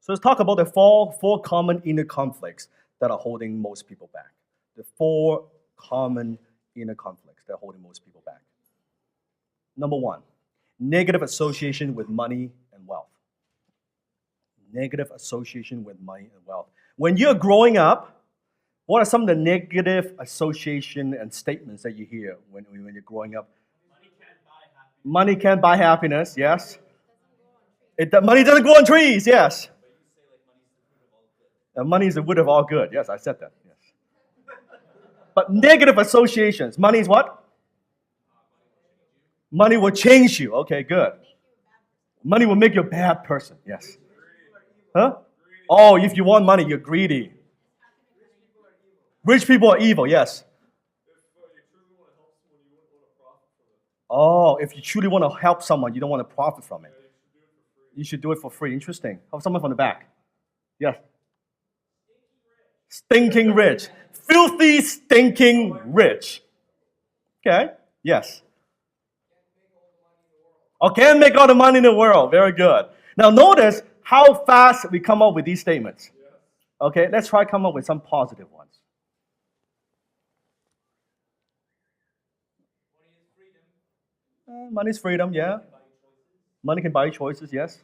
So let's talk about the four common inner conflicts that are holding most people back. The four common inner conflicts that are holding most people back. Number one, negative association with money and wealth. Negative association with money and wealth. When you're growing up, what are some of the negative association and statements that you hear when you're growing up? Money can't buy happiness, yes. Money doesn't grow on trees, yes. Money is the root of all good. Yes, I said that. Yes. But negative associations. Money is what? Money will change you. Okay, good. Money will make you a bad person. Yes. Huh? Oh, if you want money, you're greedy. Rich people are evil. Yes. Oh, if you truly want to help someone, you don't want to profit from it. You should do it for free. Interesting. Have someone from the back. Yes. Stinking rich. Filthy, stinking rich. Okay. Yes. Oh, can't make all the money in the world. Very good. Now notice how fast we come up with these statements. Okay, let's try to come up with some positive ones. Money is freedom, yeah. Money can buy you choices, yes.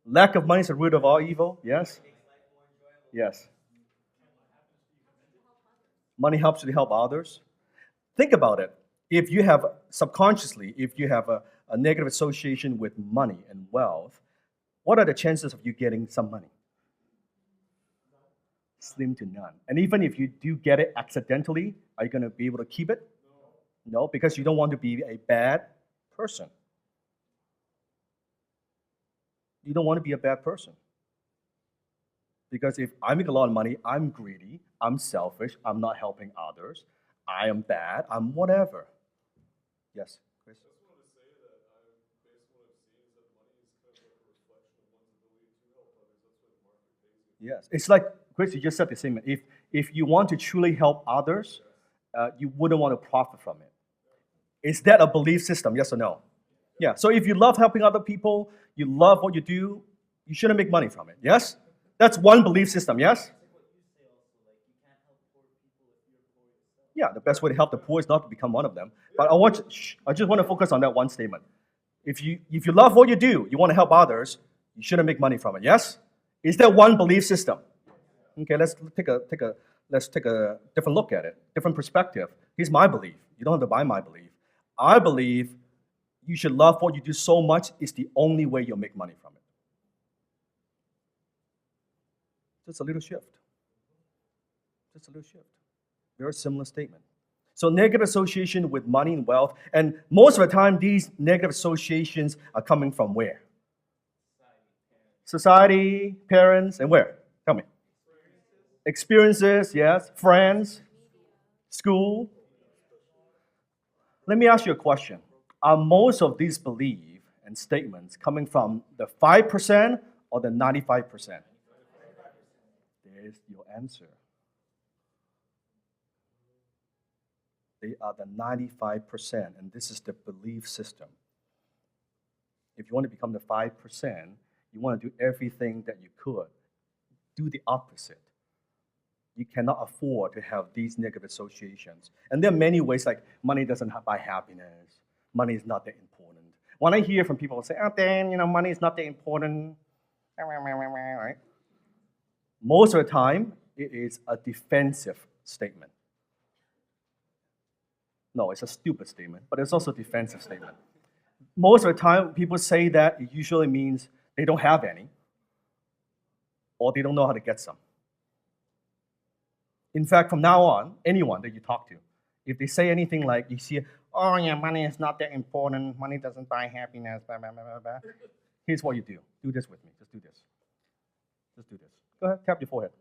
Lack of money is the root of all evil, yes. Yes. Money helps you to help others. Think about it. If you have, subconsciously, if you have a negative association with money and wealth, what are the chances of you getting some money? Slim to none. And even if you do get it accidentally, are you going to be able to keep it? No, because you don't want to be a bad person. You don't want to be a bad person. Because if I make a lot of money, I'm greedy, I'm selfish, I'm not helping others, I am bad, I'm whatever. Yes, Chris? I just want to say that based on what I've seen, is that money is kind of like a reflection of one's ability to help others. That's why the market pays you. Yes, it's like, Chris, you just said the same. If you want to truly help others, you wouldn't want to profit from it. Is that a belief system, yes or no? Yeah, so if you love helping other people, you love what you do, you shouldn't make money from it, yes? That's one belief system, yes? Yeah, the best way to help the poor is not to become one of them. But I just want to focus on that one statement. If you love what you do, you want to help others, you shouldn't make money from it, yes? Is that one belief system? Okay, let's take a different look at it, different perspective. Here's my belief. You don't have to buy my belief. I believe you should love what you do so much, it's the only way you'll make money from it. Just a little shift. Just a little shift. Very similar statement. So negative association with money and wealth, and most of the time these negative associations are coming from where? Society, parents, and where? Tell me. Experiences, yes. Friends, school. Let me ask you a question. Are most of these beliefs and statements coming from the 5% or the 95%? There's your answer. They are the 95%, and this is the belief system. If you want to become the 5%, you want to do everything that you could. Do the opposite. You cannot afford to have these negative associations. And there are many ways, like money doesn't buy happiness. Money is not that important. When I hear from people say, oh, Dan, money is not that important, right? Most of the time, it is a defensive statement. No, it's a stupid statement, but it's also a defensive statement. Most of the time, people say that it usually means they don't have any, or they don't know how to get some. In fact, from now on, anyone that you talk to, if they say anything like, you see, oh yeah, money is not that important, money doesn't buy happiness, blah, blah, blah, blah, blah. Here's what you do. Do this with me. Just do this. Just do this. Go ahead, tap your forehead.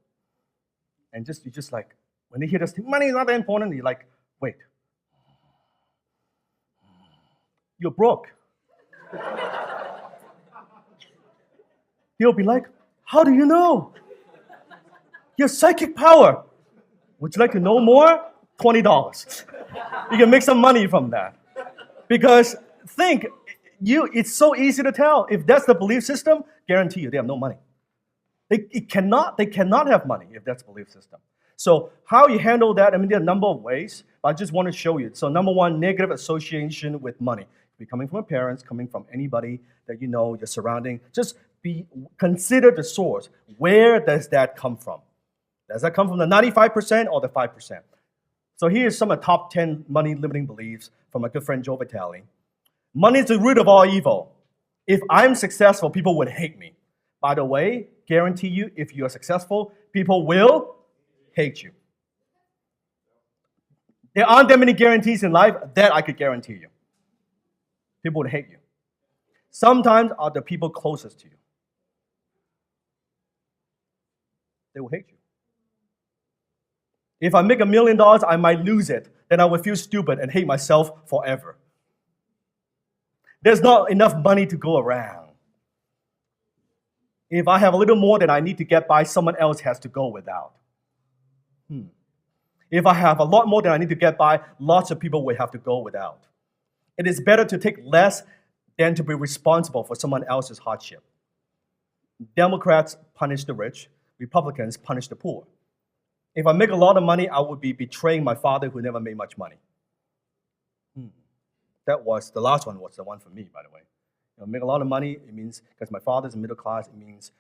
And you just like, when they hear this, money is not that important, you're like, wait. You're broke. He'll be like, how do you know? You have psychic power. Would you like to know more? $20. You can make some money from that. Because think, It's so easy to tell. If that's the belief system, guarantee you they have no money. They cannot have money if that's the belief system. So how you handle that, I mean, there are a number of ways, but I just want to show you. So number one, negative association with money. It could be coming from your parents, coming from anybody that you know, your surrounding. Just consider the source. Where does that come from? Does that come from the 95% or the 5%? So here's some of the top 10 money-limiting beliefs from my good friend Joe Vitale. Money is the root of all evil. If I'm successful, people would hate me. By the way, guarantee you, if you are successful, people will hate you. There aren't that many guarantees in life that I could guarantee you. People would hate you. Sometimes are the people closest to you. They will hate you. If I make $1 million, I might lose it. Then I would feel stupid and hate myself forever. There's not enough money to go around. If I have a little more than I need to get by, someone else has to go without. If I have a lot more than I need to get by, lots of people will have to go without. It is better to take less than to be responsible for someone else's hardship. Democrats punish the rich. Republicans punish the poor. If I make a lot of money, I would be betraying my father who never made much money. The last one was the one for me, by the way. Make a lot of money, it means, because my father's middle class, it means,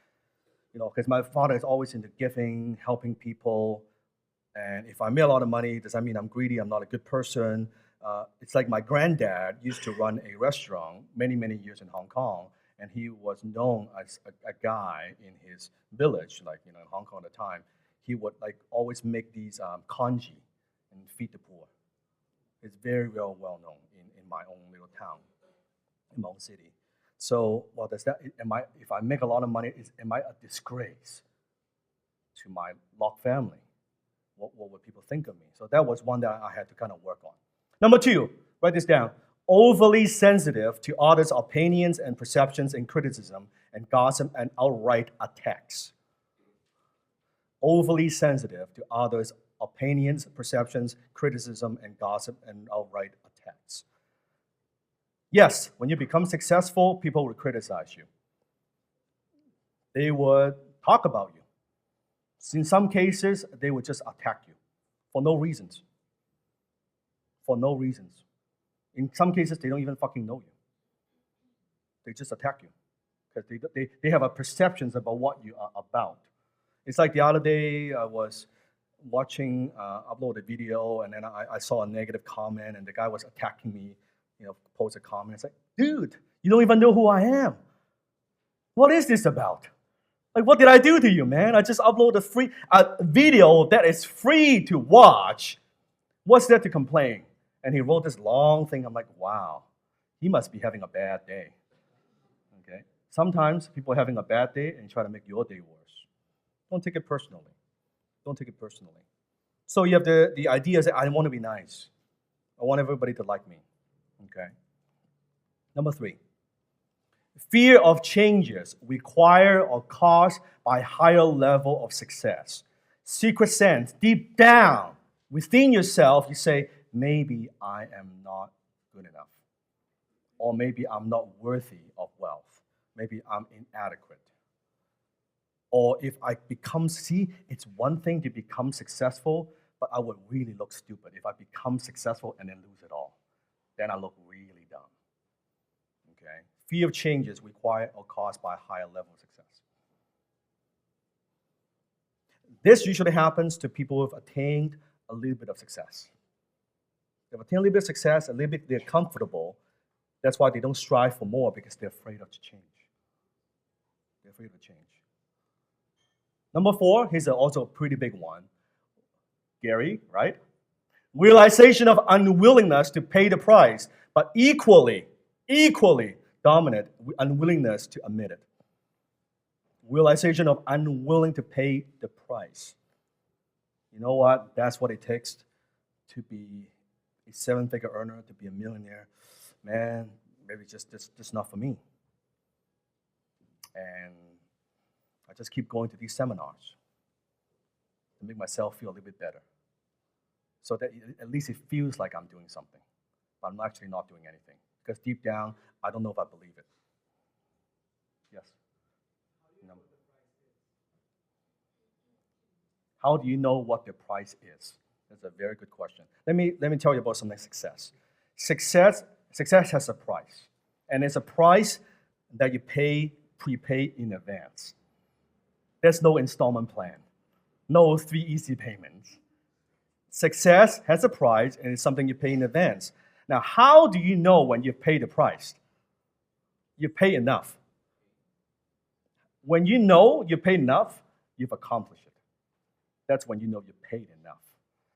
because my father is always into giving, helping people. And if I make a lot of money, does that mean I'm greedy, I'm not a good person? It's like my granddad used to run a restaurant many, many years in Hong Kong, and he was known as a guy in his village, in Hong Kong at the time. He would always make these congee and feed the poor. It's very well known in my own little town, in my own city. So, does that? If I make a lot of money, am I a disgrace to my Locke family? What would people think of me? So that was one that I had to kind of work on. Number two, write this down. Overly sensitive to others' opinions and perceptions and criticism and gossip and outright attacks. Overly sensitive to others' opinions, perceptions, criticism, and gossip and outright attacks. Yes, when you become successful, people will criticize you. They would talk about you. In some cases, they would just attack you for no reasons. For no reasons. In some cases, they don't even fucking know you. They just attack you because they have a perceptions about what you are about. It's like the other day, I was watching, upload a video, and then I saw a negative comment, and the guy was attacking me, post a comment. It's like, dude, you don't even know who I am. What is this about? What did I do to you, man? I just uploaded a video that is free to watch. What's there to complain? And he wrote this long thing. I'm like, wow, he must be having a bad day. Okay? Sometimes people are having a bad day and try to make your day worse. Don't take it personally. Don't take it personally. So you have the idea that I want to be nice. I want everybody to like me. Okay? Number three. Fear of changes required or caused by higher level of success. Secret sense, deep down, within yourself, you say, maybe I am not good enough. Or maybe I'm not worthy of wealth. Maybe I'm inadequate. Or if I it's one thing to become successful, but I would really look stupid if I become successful and then lose it all. Then I look really dumb. Okay? Fear of changes required or caused by a higher level of success. This usually happens to people who have attained a little bit of success. They've attained a little bit of success, a little bit, they're comfortable. That's why they don't strive for more, because they're afraid of change. They're afraid of change. Number four, here's also a pretty big one. Gary, right? Realization of unwillingness to pay the price, but equally dominant unwillingness to admit it. Realization of unwilling to pay the price. You know what? That's what it takes to be a seven-figure earner, to be a millionaire. Man, maybe just not for me. And I just keep going to these seminars to make myself feel a little bit better. So that at least it feels like I'm doing something, but I'm actually not doing anything. because deep down, I don't know if I believe it. Yes. No. How do you know what the price is? That's a very good question. Let me tell you about something success. Success has a price, and it's a price that you prepay in advance. There's no installment plan, no 3 easy payments. Success has a price, and it's something you pay in advance. Now, how do you know when you've paid the price? You pay enough. When you know you paid enough, you've accomplished it. That's when you know you paid enough.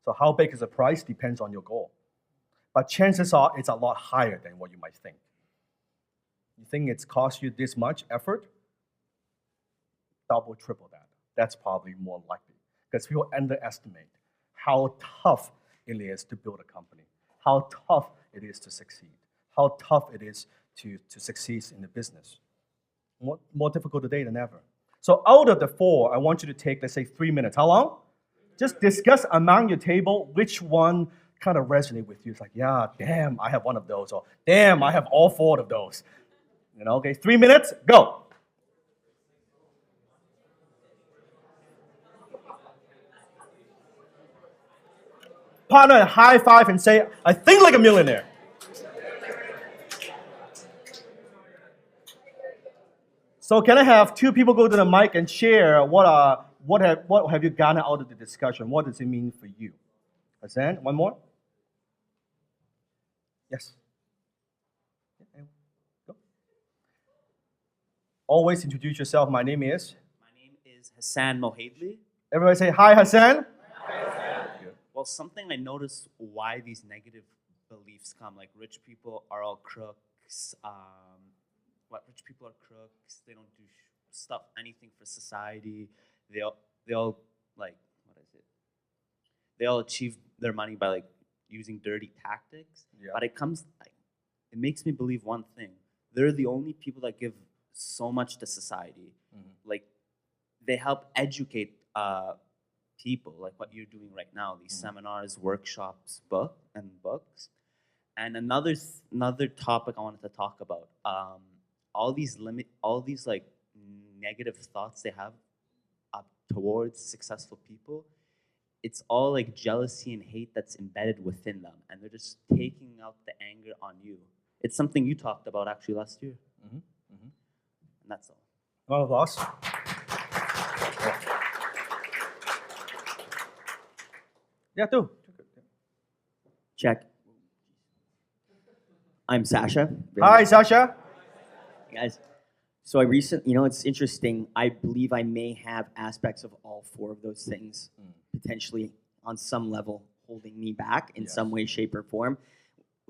So how big is the price depends on your goal. But chances are it's a lot higher than what you might think. You think it's cost you this much effort? Double, triple that. That's probably more likely. Because people underestimate how tough it is to build a company, how tough it is to succeed, how tough it is to succeed in the business. More difficult today than ever. So out of the 4, I want you to take, let's say, 3 minutes. How long? Just discuss among your table which one kind of resonate with you. It's like, yeah, damn, I have one of those, or damn, I have all 4 of those. Okay, 3 minutes, go. Partner, high five and say, I think like a millionaire. So can I have 2 people go to the mic and share what have you garnered out of the discussion? What does it mean for you? Hassan, one more? Yes. Go. Always introduce yourself. My name is? My name is Hassan Mohadli. Everybody say, hi, Hassan. Hi, Hassan. Well, something I noticed why these negative beliefs come, like rich people are all crooks, rich people are crooks, they don't do stuff, anything for society, they all like, what is it? They all achieve their money by like using dirty tactics. Yeah. But it makes me believe one thing. They're the only people that give so much to society. Mm-hmm. Like, they help educate people, like what you're doing right now, these seminars, workshops, books. And another topic I wanted to talk about, all these like negative thoughts they have towards successful people, it's all like jealousy and hate that's embedded within them, and they're just taking out the anger on you. It's something you talked about actually last year. Mm-hmm. Mm-hmm. And that's all. Round of applause. Yeah, do. Check. I'm Sasha. Hi, Sasha. Hey guys. So I it's interesting. I believe I may have aspects of all 4 of those things potentially on some level holding me back in some way, shape, or form.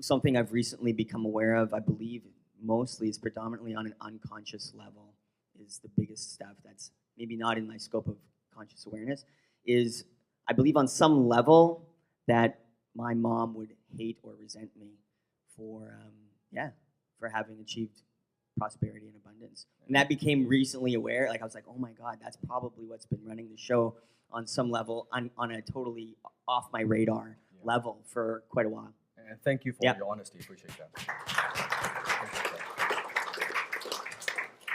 Something I've recently become aware of, I believe mostly is predominantly on an unconscious level, is the biggest stuff that's maybe not in my scope of conscious awareness, is I believe on some level that my mom would hate or resent me for having achieved prosperity and abundance. And that became recently aware. Like I was like, oh my God, that's probably what's been running the show on some level, on a totally off my radar level for quite a while. And thank you for your honesty. Appreciate that.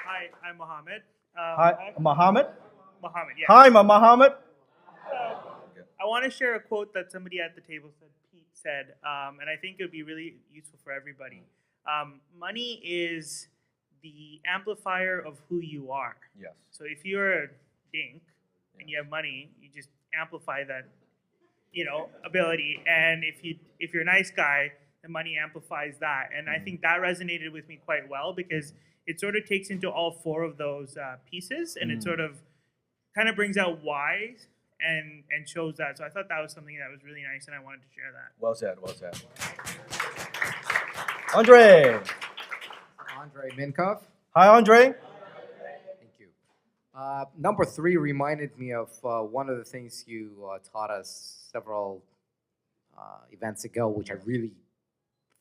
Hi, I'm Mohammed. Hi, Mohammed. Mohammed, yeah. Hi, Mohammed. I want to share a quote that somebody at the table said, Pete said, and I think it would be really useful for everybody. Money is the amplifier of who you are. Yes. So if you're a dink and you have money, you just amplify that, ability. And if you're a nice guy, the money amplifies that. And I think that resonated with me quite well because it sort of takes into all 4 of those pieces, and it sort of kind of brings out why and shows that. So I thought that was something that was really nice, and I wanted to share that. Well said, well said. Andre. Andre Minkoff. Hi, Andre. Thank you. Number 3 reminded me of one of the things you taught us several events ago, which I really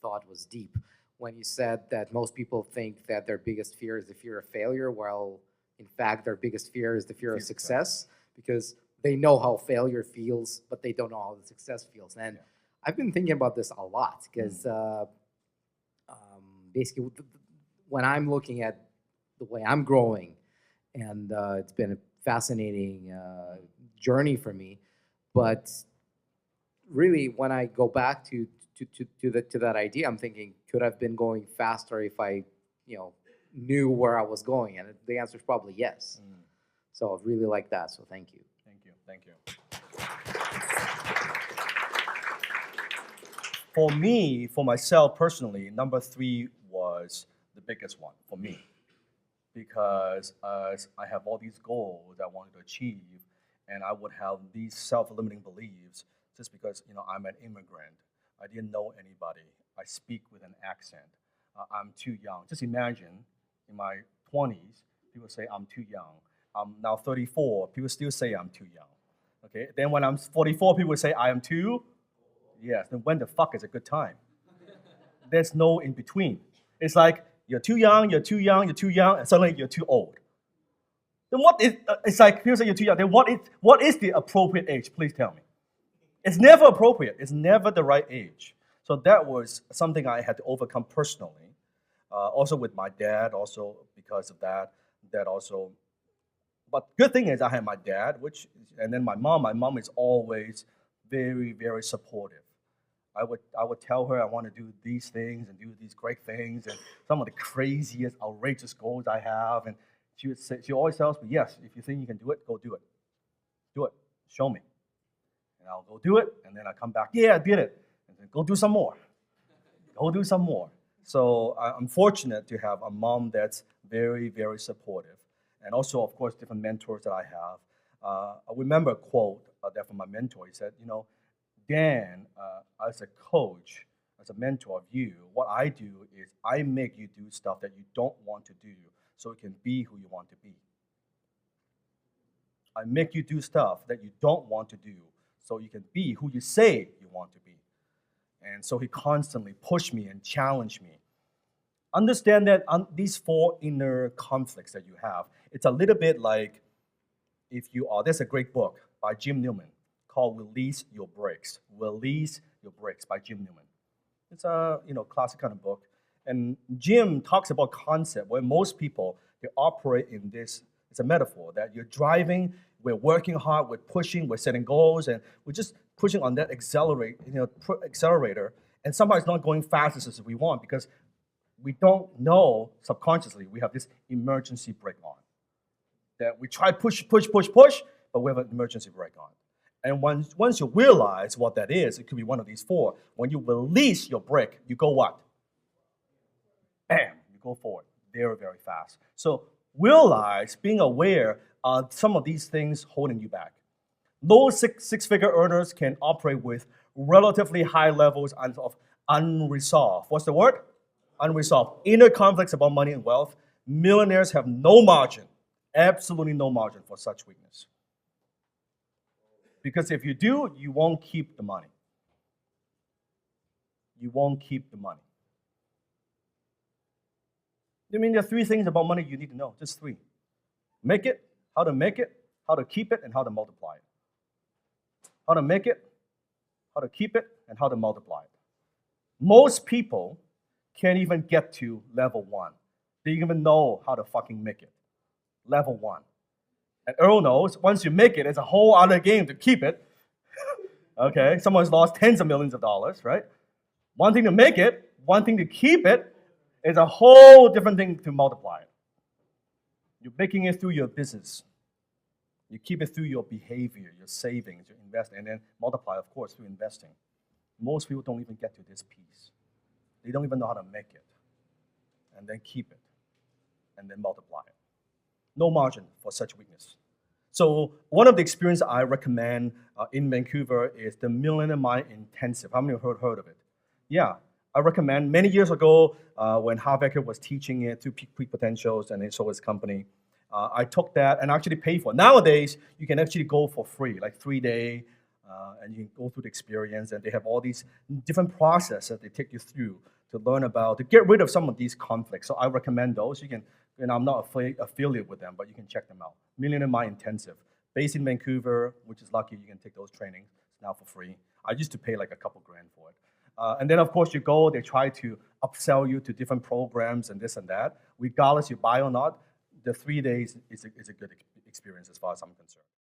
thought was deep, when you said that most people think that their biggest fear is the fear of failure, while in fact their biggest fear is the fear of success, because they know how failure feels, but they don't know how the success feels. And I've been thinking about this a lot, because basically, when I'm looking at the way I'm growing, and it's been a fascinating journey for me, but really, when I go back to that idea, I'm thinking, could I have been going faster if I, knew where I was going? And the answer is probably yes. So I really like that. So thank you. Thank you. For me, for myself personally, number 3 was the biggest one for me, because as I have all these goals I wanted to achieve, and I would have these self-limiting beliefs just because I'm an immigrant. I didn't know anybody. I speak with an accent. I'm too young. Just imagine, in my 20s, people say I'm too young. I'm now 34. People still say I'm too young. Okay. Then when I'm 44, people say I am too. Yes. Then when the fuck is a good time? There's no in between. It's like you're too young, you're too young, you're too young, and suddenly you're too old. Then what is? It's like people say you're too young. Then what is the appropriate age? Please tell me. It's never appropriate. It's never the right age. So that was something I had to overcome personally. Also with my dad, also because of that also. But good thing is I had my dad, and then my mom. My mom is always very, very supportive. I would tell her I want to do these things and do these great things and some of the craziest, outrageous goals I have. And she always tells me, yes, if you think you can do it, go do it. Do it. Show me. And I'll go do it, and then I come back, yeah, I did it. And then go do some more. Go do some more. So I'm fortunate to have a mom that's very, very supportive. And also, of course, different mentors that I have. I remember a quote that from my mentor. He said, Dan, as a coach, as a mentor of you, what I do is I make you do stuff that you don't want to do so you can be who you want to be. I make you do stuff that you don't want to do so you can be who you say you want to be. And so he constantly pushed me and challenged me. Understand that these 4 inner conflicts that you have, it's a little bit like there's a great book by Jim Newman called Release Your Brakes. Release Your Brakes by Jim Newman. It's a classic kind of book. And Jim talks about concept where most people, they operate in this. It's a metaphor that you're driving, we're working hard, we're pushing, we're setting goals, and we're just pushing on that accelerator, and somehow it's not going fast as we want because we don't know subconsciously we have this emergency brake on. That we try push, but we have an emergency brake on. And once you realize what that is, it could be one of these 4. When you release your brake, you go what? Bam, you go forward very, very fast. So realize, being aware of some of these things holding you back. Low six-figure earners can operate with relatively high levels of unresolved. What's the word? Unresolved. Inner conflicts about money and wealth. Millionaires have no margin, absolutely no margin for such weakness. Because if you do, you won't keep the money. You won't keep the money. I mean, there are 3 things about money you need to know, just 3. Make it, how to keep it, and how to multiply it. How to make it, how to keep it, and how to multiply it. Most people can't even get to level 1. They don't even know how to fucking make it. Level 1. And Earl knows, once you make it, it's a whole other game to keep it. Okay, someone's lost tens of millions of dollars, right? One thing to make it, one thing to keep it, is a whole different thing to multiply it. You're making it through your business. You keep it through your behavior, your savings, your investing, and then multiply, of course, through investing. Most people don't even get to this piece. They don't even know how to make it, and then keep it, and then multiply it. No margin for such weakness. So one of the experiences I recommend in Vancouver is the Millionaire Mind Intensive. How many have heard of it? Yeah, I recommend. Many years ago, when Harvecker was teaching it through Peak Potentials and so his company, I took that and actually paid for it. Nowadays, you can actually go for free, like 3-day, and you can go through the experience, and they have all these different processes that they take you through to learn about, to get rid of some of these conflicts. So I recommend those. You can, and I'm not affiliated with them, but you can check them out. Millionaire Mind Intensive, based in Vancouver, which is lucky you can take those trainings. It's now for free. I used to pay like a couple grand for it. And then, of course, you go, they try to upsell you to different programs and this and that, regardless you buy or not, the 3 days is a good experience as far as I'm concerned.